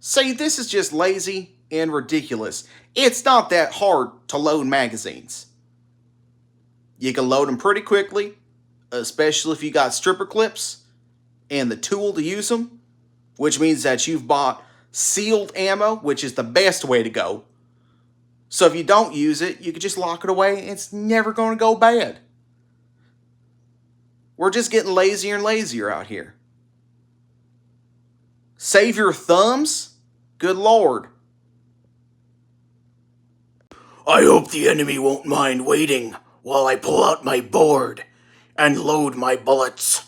See, this is just lazy and ridiculous. It's not that hard to load magazines. You can load them pretty quickly, especially if you got stripper clips and the tool to use them, which means that you've bought sealed ammo, which is the best way to go. So if you don't use it, you can just lock it away. It's never going to go bad. We're just getting lazier and lazier out here. Save your thumbs? Good lord. I hope the enemy won't mind waiting while I pull out my board and load my bullets.